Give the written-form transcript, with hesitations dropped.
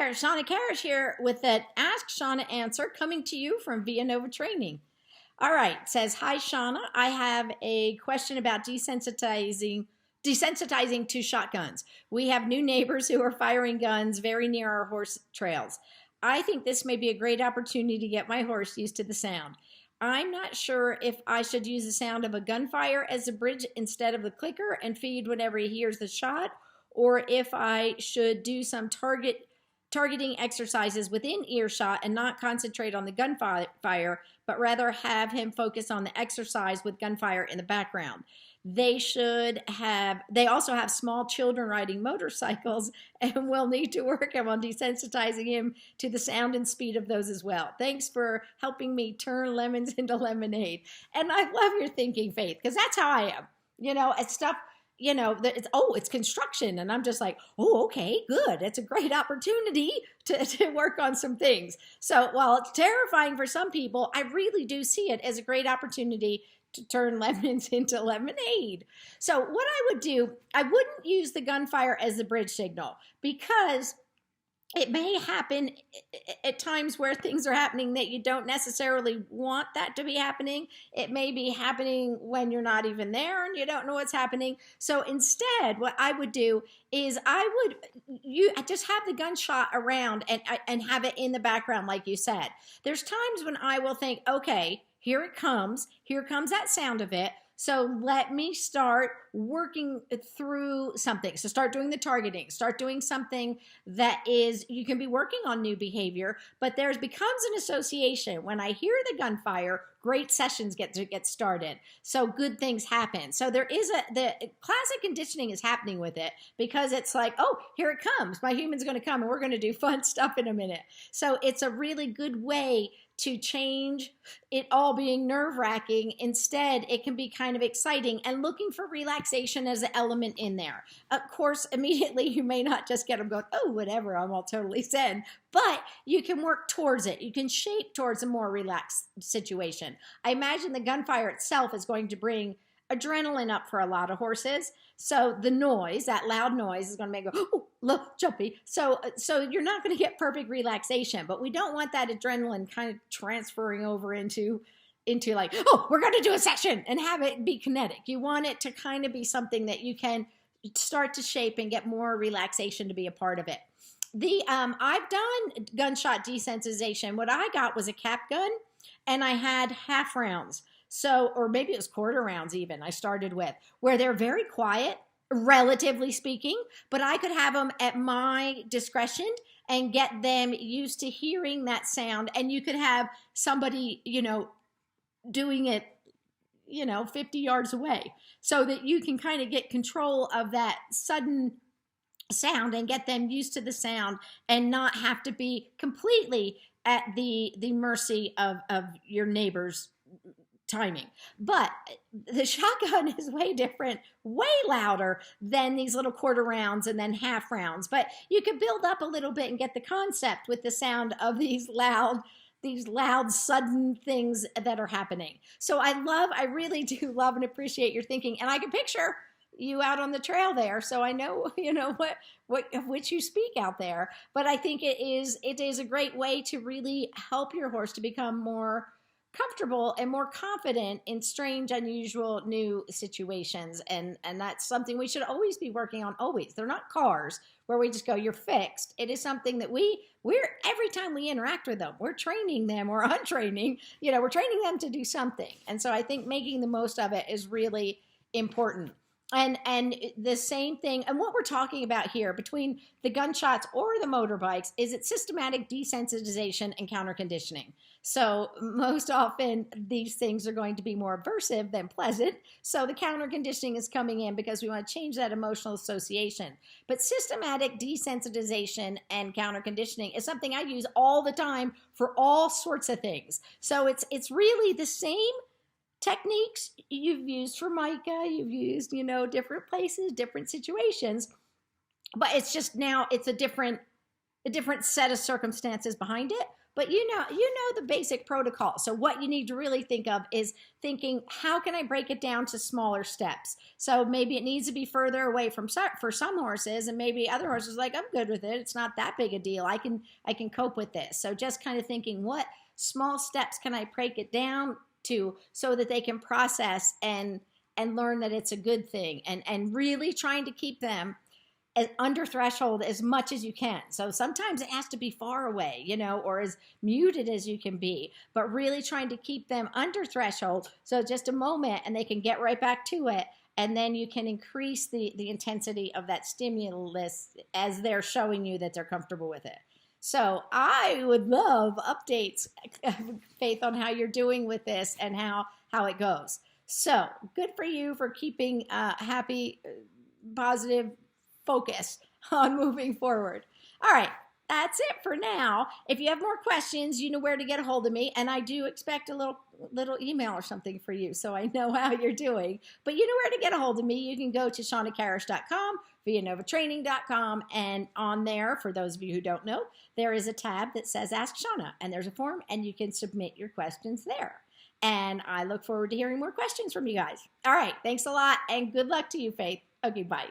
there, Shawna Karrasch here with an Ask Shawna answer coming to you from Via Nova Training. All right, it says, hi Shawna, I have a question about desensitizing to shotguns. We have new neighbors who are firing guns very near our horse trails. I think this may be a great opportunity to get my horse used to the sound. I'm not sure if I should use the sound of a gunfire as a bridge instead of the clicker and feed whenever he hears the shot, or if I should do some targeting exercises within earshot and not concentrate on the gunfire, but rather have him focus on the exercise with gunfire in the background. They also have small children riding motorcycles, and we'll need to work on desensitizing him to the sound and speed of those as well. Thanks for helping me turn lemons into lemonade. And I love your thinking, Faith, because that's how I am. It's stuff, it's construction. And I'm just like, oh, okay, good. It's a great opportunity to work on some things. So while it's terrifying for some people, I really do see it as a great opportunity to turn lemons into lemonade. So what I would do, I wouldn't use the gunfire as the bridge signal, because it may happen at times where things are happening that you don't necessarily want that to be happening. It may be happening when you're not even there and you don't know what's happening. So instead, what I would do is you just have the gunshot around and have it in the background, like you said. There's times when I will think, okay, here it comes. Here comes that sound of it. So let me start working through something. So start doing the targeting, start doing something that you can be working on new behavior, but becomes an association. When I hear the gunfire, great sessions get started. So good things happen. So the classic conditioning is happening with it, because it's like, oh, here it comes. My human's going to come and we're going to do fun stuff in a minute. So it's a really good way to change it all being nerve-wracking. Instead, it can be kind of exciting and looking for relaxation as an element in there. Of course, immediately you may not just get them going, oh, whatever, I'm all totally zen, but you can work towards it. You can shape towards a more relaxed situation. I imagine the gunfire itself is going to bring adrenaline up for a lot of horses. So the noise, that loud noise, is going to make it go, oh, look, jumpy. So you're not going to get perfect relaxation, but we don't want that adrenaline kind of transferring over into like, oh, we're going to do a session and have it be kinetic. You want it to kind of be something that you can start to shape and get more relaxation to be a part of it. I've done gunshot desensitization. What I got was a cap gun, and I had half rounds. So, or maybe it was quarter rounds even, I started with, where they're very quiet, relatively speaking, but I could have them at my discretion and get them used to hearing that sound. And you could have somebody, doing it, 50 yards away, so that you can kind of get control of that sudden sound and get them used to the sound and not have to be completely at the mercy of your neighbor's timing. But the shotgun is way different, way louder than these little quarter rounds and then half rounds. But you can build up a little bit and get the concept with the sound of these loud, sudden things that are happening. So I really do love and appreciate your thinking. And I can picture you out on the trail there. So I know, what of which you speak out there. But I think it is a great way to really help your horse to become more comfortable and more confident in strange, unusual, new situations. And that's something we should always be working on, always. They're not cars where we just go, you're fixed. It is something that we're every time we interact with them, we're training them or untraining, we're training them to do something. And so I think making the most of it is really important. And the same thing, and what we're talking about here between the gunshots or the motorbikes is it's systematic desensitization and counter conditioning. So most often these things are going to be more aversive than pleasant. So the counter conditioning is coming in because we want to change that emotional association. But systematic desensitization and counter conditioning is something I use all the time for all sorts of things. So it's really the same techniques you've used for Micah, you've used, different places, different situations, but it's just now it's a different set of circumstances behind it, But you know the basic protocol. So what you need to really think of is thinking, how can I break it down to smaller steps? So maybe it needs to be further away from for some horses, and maybe other horses like, I'm good with it. It's not that big a deal. I can cope with this. So just kind of thinking, what small steps can I break it down to so that they can process and learn that it's a good thing, and really trying to keep them under threshold as much as you can. So sometimes it has to be far away, or as muted as you can be, but really trying to keep them under threshold. So just a moment and they can get right back to it. And then you can increase the intensity of that stimulus as they're showing you that they're comfortable with it. So I would love updates, Faith, on how you're doing with this and how it goes. So good for you for keeping happy, positive focus on moving forward. All right, that's it for now. If you have more questions, you know where to get a hold of me, and I do expect a little email or something for you, so I know how you're doing. But you know where to get a hold of me. You can go to shawnakarrasch.com, vianovatraining.com, and on there, for those of you who don't know, there is a tab that says Ask Shawna, and there's a form, and you can submit your questions there. And I look forward to hearing more questions from you guys. All right, thanks a lot, and good luck to you, Faith. Okay, bye.